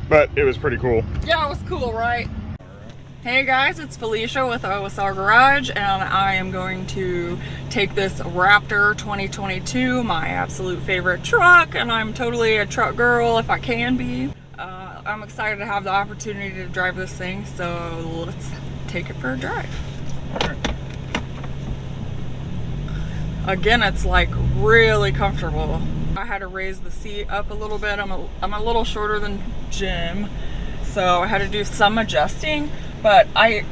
but it was pretty cool. Yeah, it was cool, right? Hey guys, it's Felicia with OSR Garage, and I am going to take this Raptor 2022, my absolute favorite truck, and I'm totally a truck girl if I can be. I'm excited to have the opportunity to drive this thing, so let's take it for a drive. All right. Again, it's like really comfortable. I had to raise the seat up a little bit. I'm a little shorter than Jim, so I had to do some adjusting, but I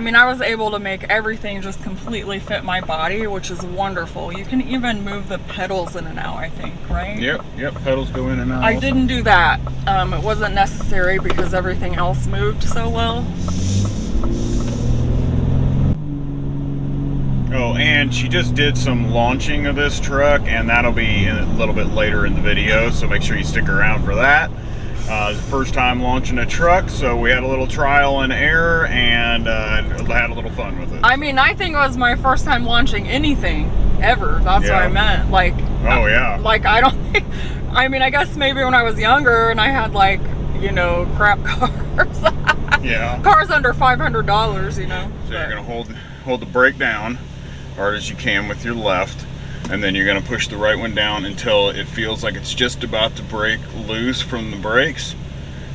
mean, I was able to make everything just completely fit my body, which is wonderful. You can even move the pedals in and out, I think, right? Yep, pedals go in and out. I didn't do that. It wasn't necessary because everything else moved so well. Oh, and she just did some launching of this truck, and that'll be a little bit later in the video, so make sure you stick around for that. It's the first time launching a truck, so we had a little trial and error, and had a little fun with it. I mean, I think it was my first time launching anything ever. That's what I meant. Like, oh yeah. Like, I don't think, I mean, I guess maybe when I was younger and I had, like, you know, crap cars. Yeah. Cars under $500, you know. So you're gonna hold the brake down hard as you can with your left, and then you're going to push the right one down until it feels like it's just about to break loose from the brakes,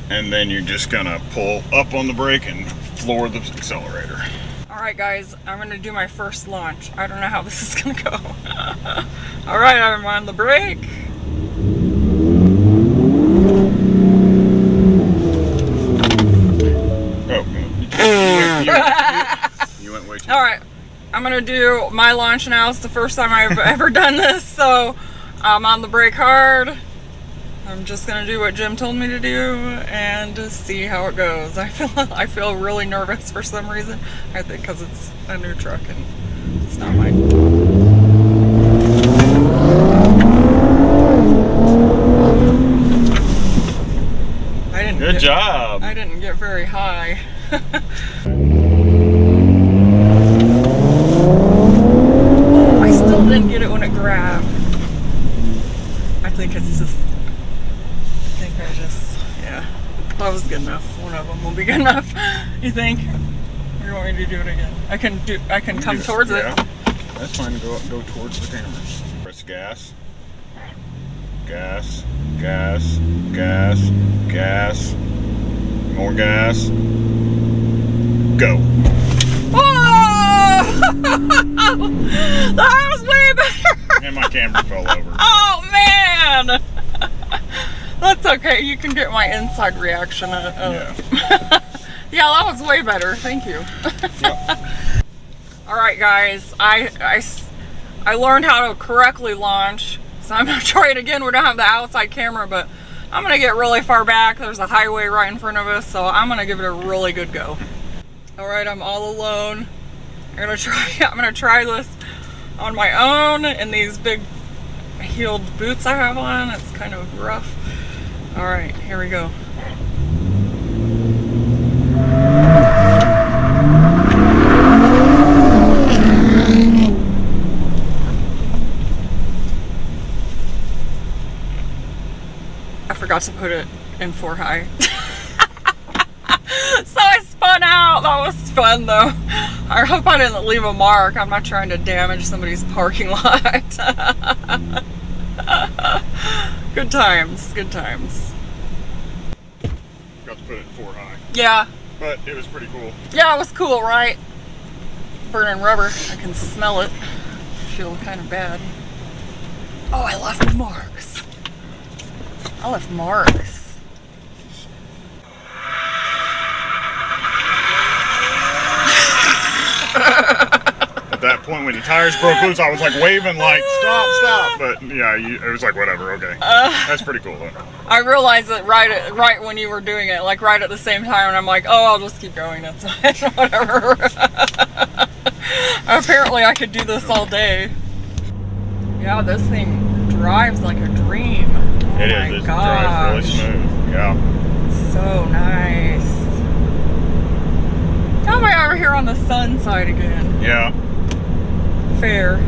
and then you're just going to pull up on the brake and floor the accelerator. Alright guys, I'm going to do my first launch. I don't know how this is going to go. Alright, I'm on the brake. Oh, you went way too. Alright. I'm gonna do my launch now. It's the first time I've ever done this, so I'm on the brake hard. I'm just gonna do what Jim told me to do and just see how it goes. I feel really nervous for some reason. I think because it's a new truck and it's not mine. Good job. I didn't get very high. I still didn't get it when it grabbed. I think yeah, that was good enough. One of them will be good enough. You think? Or you want me to do it again? I can come towards it. That's fine to go towards the camera. Press gas. Gas. Gas. Gas. Gas. More gas. Go. That was way better! And my camera fell over. Oh man! That's okay, you can get my inside reaction. Yeah. Yeah, that was way better, thank you. Yep. Alright guys, I learned how to correctly launch, so I'm going to try it again. We don't have the outside camera, but I'm going to get really far back. There's a highway right in front of us, so I'm going to give it a really good go. Alright, I'm all alone. I'm gonna try this on my own in these big heeled boots I have on. It's kind of rough. Alright, here we go. I forgot to put it in 4 high. So I spun out. That was fun though. I hope I didn't leave a mark. I'm not trying to damage somebody's parking lot. Good times, good times. Got to put it in 4 high. Yeah. But it was pretty cool. Yeah, it was cool, right? Burning rubber. I can smell it. I feel kind of bad. Oh, I left marks. I left marks. At that point when the tires broke loose, I was like waving like stop, but yeah, it was like whatever, okay. That's pretty cool though. I realized it right when you were doing it, like right at the same time, and I'm like, oh, I'll just keep going, that's fine, whatever. Apparently I could do this all day. Yeah, this thing drives like a dream. Oh it is, it drives really smooth, yeah. It's so nice. How am I over here on the sun side again? Yeah. Fair.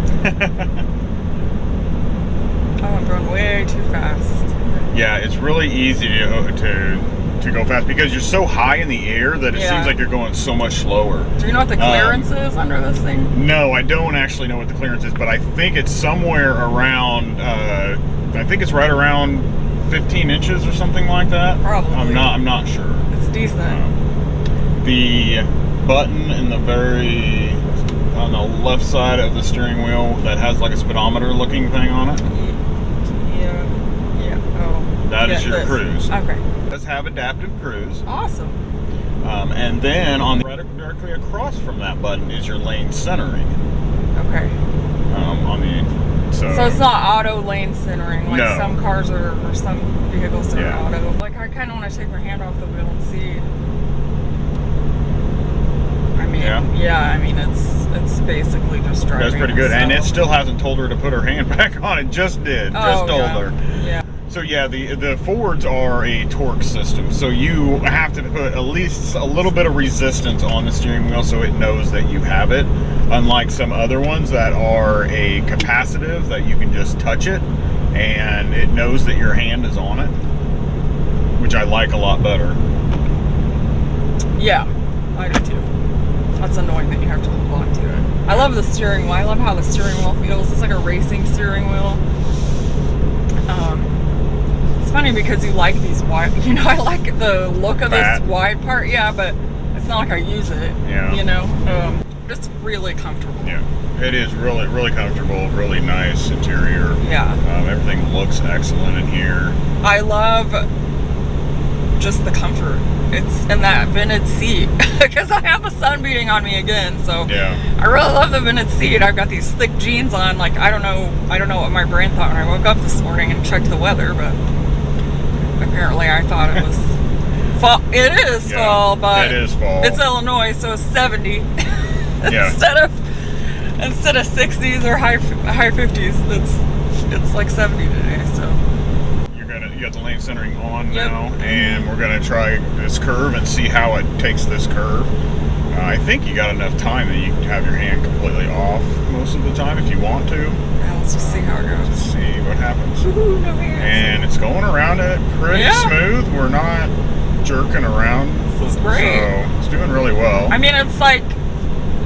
Oh, I'm going way too fast. Yeah, it's really easy to to go fast because you're so high in the air that it seems like you're going so much slower. Do you know what the clearance is under this thing? No, I don't actually know what the clearance is, but I think it's somewhere around, I think it's right around 15 inches or something like that. Probably. I'm not sure. It's decent. The button in the on the left side of the steering wheel that has like a speedometer looking thing on it. Yeah. Oh. That is your cruise. Okay. It does have adaptive cruise. Awesome. And then directly across from that button is your lane centering. Okay. So it's not auto lane centering like some cars or some vehicles are auto. Like I kind of want to take my hand off the wheel and see. I mean, it's basically just driving. That's pretty good, and it still hasn't told her to put her hand back on. It just did. Just told her. Yeah. So yeah, the Fords are a torque system, so you have to put at least a little bit of resistance on the steering wheel so it knows that you have it. Unlike some other ones that are a capacitive, that you can just touch it and it knows that your hand is on it, which I like a lot better. Yeah, I do too. That's annoying that you have to hold on to it. I love the steering wheel. I love how the steering wheel feels. It's like a racing steering wheel. It's funny because you like these wide, I like the look of this wide part, but it's not like I use it, it's really comfortable. Yeah, it is really, really comfortable, really nice interior. Yeah. Everything looks excellent in here. I love just the comfort. It's in that vented seat because I have the sun beating on me again, so I really love the vented seat. I've got these thick jeans on. Like I don't know what my brain thought when I woke up this morning and checked the weather, but apparently I thought it was fall. It is fall, but it is fall. It's Illinois, so it's 70 instead of 60s or high 50s. It's like 70 today, so. You got the lane centering on now, and we're gonna try this curve and see how it takes this curve. I think you got enough time that you can have your hand completely off most of the time if you want to. Yeah, let's just see how it goes. Let's see what happens. Ooh, no hands. And it's going around it pretty smooth. We're not jerking around. This is great. So it's doing really well. I mean, it's like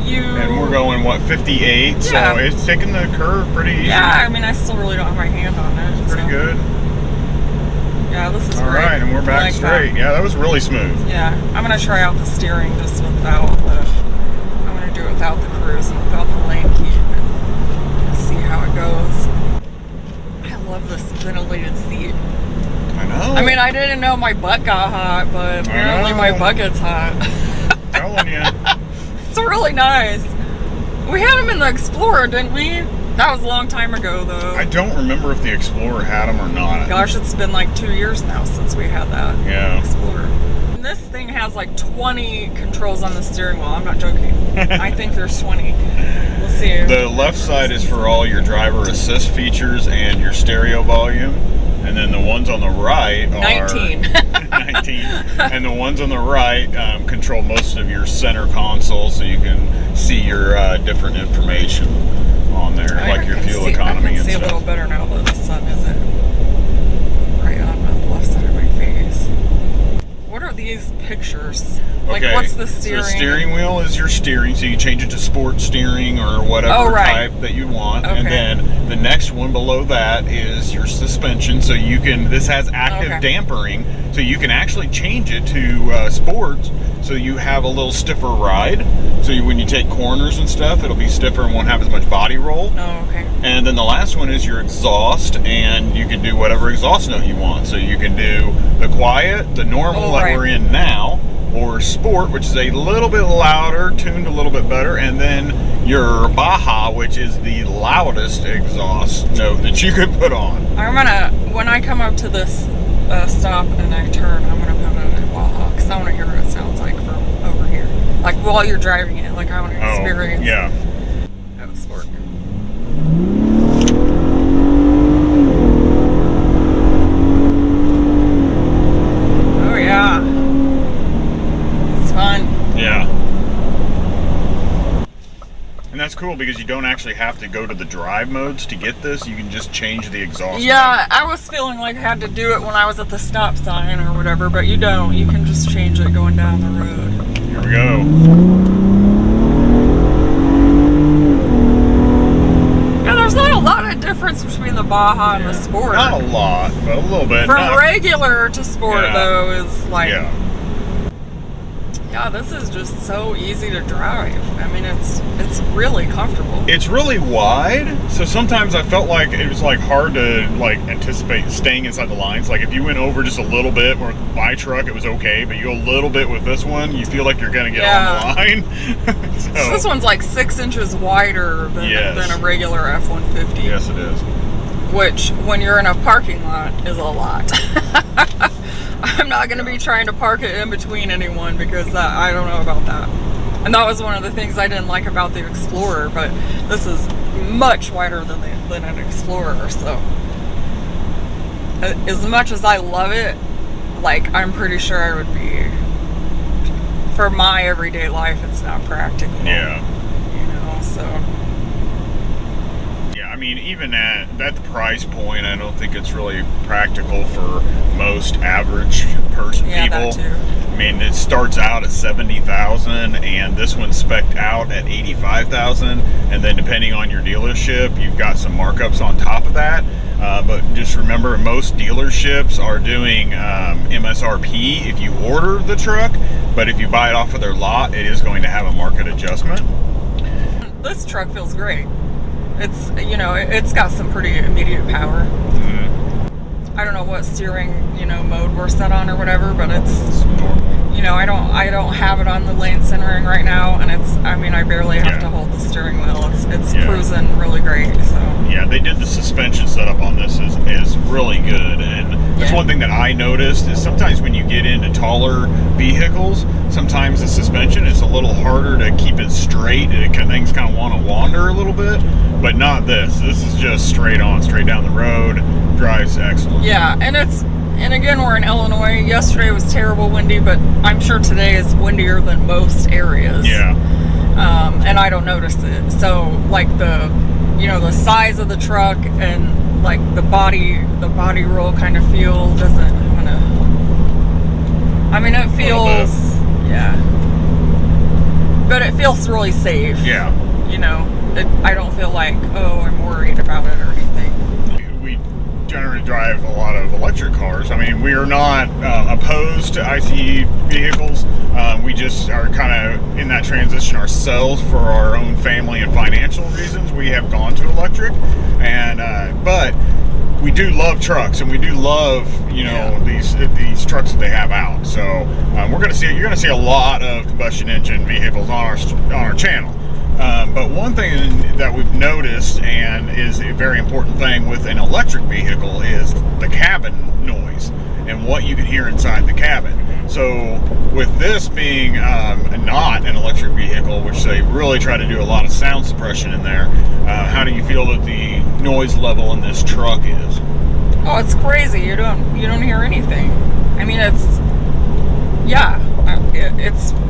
And we're going, 58? So it's taking the curve pretty easy. Yeah, I mean, I still really don't have my hand on it. It's pretty good. Yeah, this is great. All right, and we're back straight. Yeah, that was really smooth. Yeah, I'm going to try out the steering just without I'm going to do it without the cruise and without the lane keep and see how it goes. I love this ventilated seat. I know. I mean, I didn't know my butt got hot, but apparently my butt gets hot. Telling you. It's really nice. We had them in the Explorer, didn't we? That was a long time ago, though. I don't remember if the Explorer had them or not. Gosh, it's been like 2 years now since we had that Explorer. And this thing has like 20 controls on the steering wheel. I'm not joking. I think there's 20. We'll see. The left side is for all your driver assist features and your stereo volume. And then the ones on the right are 19. 19. And the ones on the right control most of your center console, so you can see your different information on there, like your fuel economy and stuff. I can see a little better now that the sun isn't right on the left side of my face. What are these pictures? Like, what's the steering? So the steering wheel is your steering, so you change it to sport steering or whatever type that you want. And then the next one below that is your suspension, so you can, this has active dampering, so you can actually change it to sports, so you have a little stiffer ride. So when you take corners and stuff, it'll be stiffer and won't have as much body roll. Oh, okay. And then the last one is your exhaust, and you can do whatever exhaust note you want. So you can do the quiet, the normal that we're in now, or sport, which is a little bit louder, tuned a little bit better, and then your Baja, which is the loudest exhaust note that you could put on. I'm gonna, when I come up to this stop and I turn, I'm gonna put it in Baja, because I want to hear what it sounds like from over here. Like while you're driving it, like I want to experience. Have a sport. Oh yeah, it's fun. Yeah. And that's cool because you don't actually have to go to the drive modes to get this. You can just change the exhaust. Yeah, I was feeling like I had to do it when I was at the stop sign or whatever, but you don't. You can just change it going down the road. Here we go. Yeah, there's not a lot of difference between the Baja and the Sport. Not a lot, but a little bit. From regular to Sport, though, is like... Yeah, this is just so easy to drive. I mean, it's really comfortable. It's really wide, so sometimes I felt like it was like hard to like anticipate staying inside the lines. Like if you went over just a little bit with my truck, it was okay, but you go a little bit with this one, you feel like you're gonna get on the line. So this one's like 6 inches wider than a regular F-150. Yes, it is. Which, when you're in a parking lot, is a lot. I'm not going to be trying to park it in between anyone because I don't know about that. And that was one of the things I didn't like about the Explorer, but this is much wider than an Explorer, so as much as I love it, like, I'm pretty sure I would be, for my everyday life, it's not practical. Yeah. You know, so... I mean, even at the price point, I don't think it's really practical for most average people. That too. I mean, it starts out at $70,000, and this one's spec'd out at $85,000, and then depending on your dealership, you've got some markups on top of that. But just remember, most dealerships are doing MSRP if you order the truck, but if you buy it off of their lot, it is going to have a market adjustment. This truck feels great. It's, you know, it's got some pretty immediate power. Mm-hmm. I don't know what steering, you know, mode we're set on or whatever, but it's normal. You know, I don't have it on the lane centering right now, and it's, I mean, I barely have to hold the steering wheel. It's cruising really great. So yeah, they did the suspension setup on this is really good, and that's one thing that I noticed is sometimes when you get into taller vehicles, sometimes the suspension is a little harder to keep it straight. Things kind of want to wander a little bit, but not this. This is just straight on, straight down the road. Drives excellent. Yeah, and again, we're in Illinois. Yesterday was terrible windy, but I'm sure today is windier than most areas. Yeah. And I don't notice it. So, like, the size of the truck and like the body roll kind of feel doesn't. I mean, it feels, but it feels really safe. Yeah. You know, I don't feel like, oh, I'm worried about it or anything. We generally drive a lot of electric cars. I mean, we are not opposed to ICE vehicles. We just are kind of in that transition ourselves for our own family and financial reasons. We have gone to electric, and but we do love trucks, and we do love, you know, these trucks that they have out. So you're going to see a lot of combustion engine vehicles on our channel. But one thing that we've noticed, and is a very important thing with an electric vehicle, is the cabin noise and what you can hear inside the cabin. So with this being not an electric vehicle, which they really try to do a lot of sound suppression in there, how do you feel that the noise level in this truck is? Oh, it's crazy. You don't hear anything. I mean, it's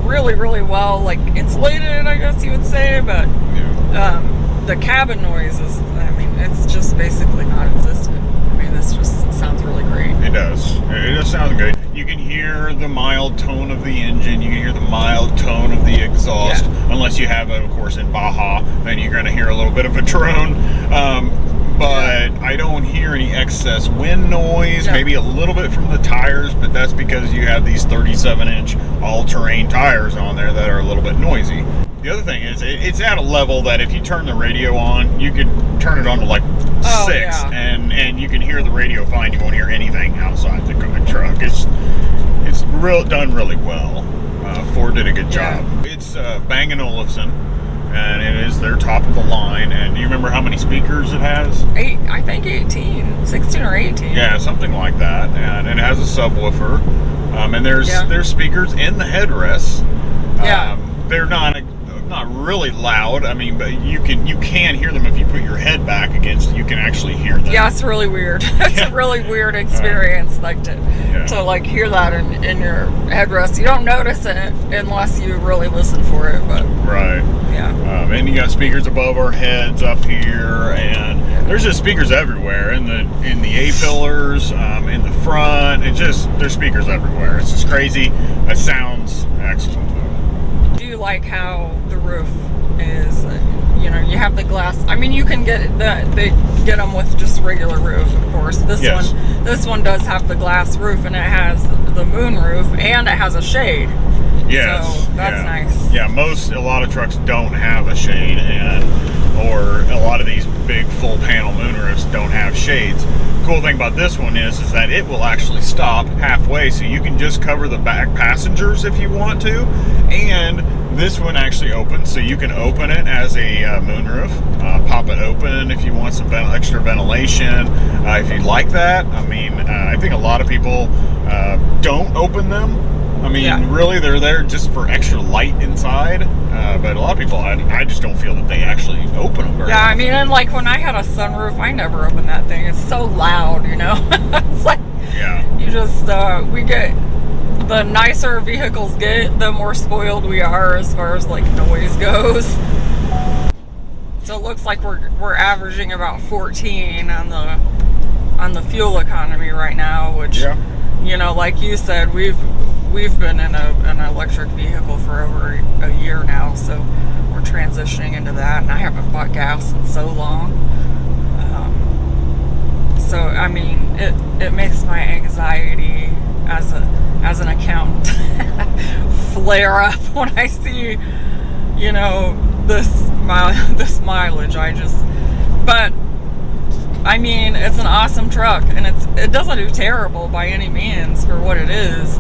really, really well, like, insulated, I guess you would say, but the cabin noise is, I mean, it's just basically non-existent. I mean, this just sounds really great. It does. It does sound good. You can hear the mild tone of the engine. You can hear the mild tone of the exhaust. Unless you have it, of course, in Baja, then you're going to hear a little bit of a drone. But I don't hear any excess wind noise, maybe a little bit from the tires, but that's because you have these 37-inch all-terrain tires on there that are a little bit noisy. The other thing is, it's at a level that if you turn the radio on, you could turn it on to like 6, and you can hear the radio fine. You won't hear anything outside the truck. It's done really well. Ford did a good job. It's Bang & Olufsen, and it is their top of the line. And do you remember how many speakers it has? 8, I think 16 or 18. Yeah, something like that. And it has a subwoofer. And there's speakers in the headrests. They're not not really loud. I mean, but you can hear them if you put your head back against it. You can actually hear them. Yeah, it's really weird. It's a really weird experience, like to like hear that in your headrest. You don't notice it unless you really listen for it. But right. Yeah. And you got speakers above our heads up here, and there's just speakers everywhere in the A-pillars, in the front. There's speakers everywhere. It's just crazy. It sounds excellent. Do you like how the roof is? You know, you have the glass. I mean, you can get they get them with just regular roof, of course. This one does have the glass roof, and it has the moon roof, and it has a shade. Yes. So that's nice. Yeah, a lot of trucks don't have a shade, or a lot of these big full panel moonroofs don't have shades. Cool thing about this one is that it will actually stop halfway, so you can just cover the back passengers if you want to. And this one actually opens, so you can open it as a moonroof, pop it open if you want some extra ventilation, if you'd like that. I mean, I think a lot of people don't open them. I mean, really, they're there just for extra light inside. But a lot of people, I just don't feel that they actually open them very often. I mean, and like when I had a sunroof, I never opened that thing. It's so loud, you know? It's like, you just, we get, the nicer vehicles get, the more spoiled we are as far as like noise goes. So it looks like we're averaging about 14 on the fuel economy right now, which, you know, like you said, we've been in an electric vehicle for over a year now, so we're transitioning into that, and I haven't bought gas in so long. So I mean, it makes my anxiety as an accountant flare up when I see, you know, this mileage. But I mean, it's an awesome truck, and it doesn't do terrible by any means for what it is.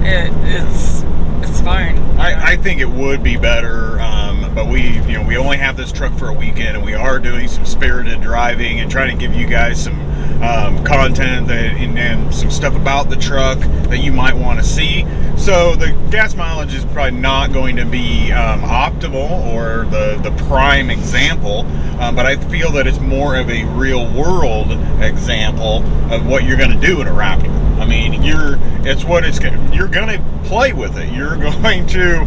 It's fine. I think it would be better, but we only have this truck for a weekend, and we are doing some spirited driving and trying to give you guys some content and some stuff about the truck that you might want to see. So the gas mileage is probably not going to be optimal or the prime example, but I feel that it's more of a real world example of what you're going to do in a Raptor. I mean, you're going to play with it. You're going to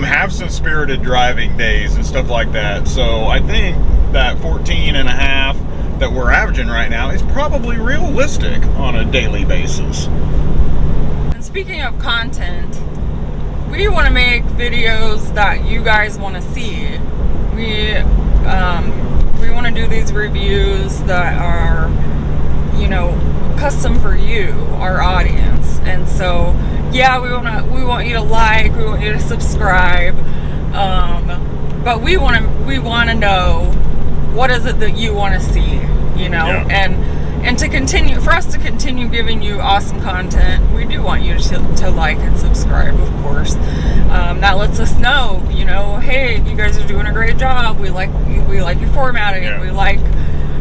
have some spirited driving days and stuff like that. So I think that 14 and a half that we're averaging right now is probably realistic on a daily basis. And speaking of content, we want to make videos that you guys want to see. We want to do these reviews that are, you know, custom for you, our audience. And so yeah, we want you to like, we want you to subscribe, but we want to know what is it that you want to see, you know. And to continue, for us to continue giving you awesome content, we do want you to like and subscribe, of course. That lets us know, you know, hey, you guys are doing a great job. We like your formatting. We like,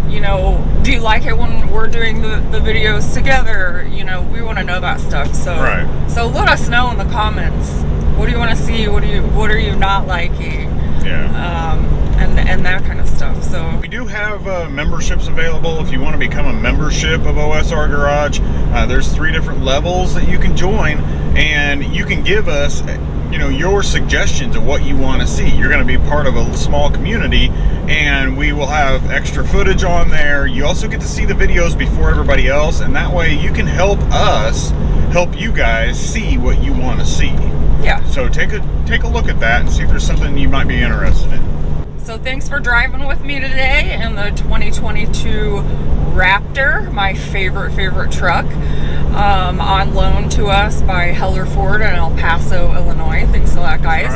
you know, do you like it when we're doing the videos together? You know, we want to know that stuff. So so let us know in the comments. What do you want to see? What are you not liking? And that kind of stuff. So we do have memberships available. If you want to become a membership of OSR Garage, there's 3 different levels that you can join, and you can give us, you know, your suggestions of what you want to see. You're going to be part of a small community, and we will have extra footage on there. You also get to see the videos before everybody else, and that way you can help us help you guys see what you want to see. So take a look at that and see if there's something you might be interested in. So thanks for driving with me today in the 2022 Raptor, my favorite truck, on loan to us by Heller Ford in El Paso, Illinois. Thanks a lot, guys.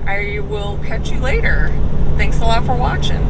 I will catch you later. Thanks a lot for watching.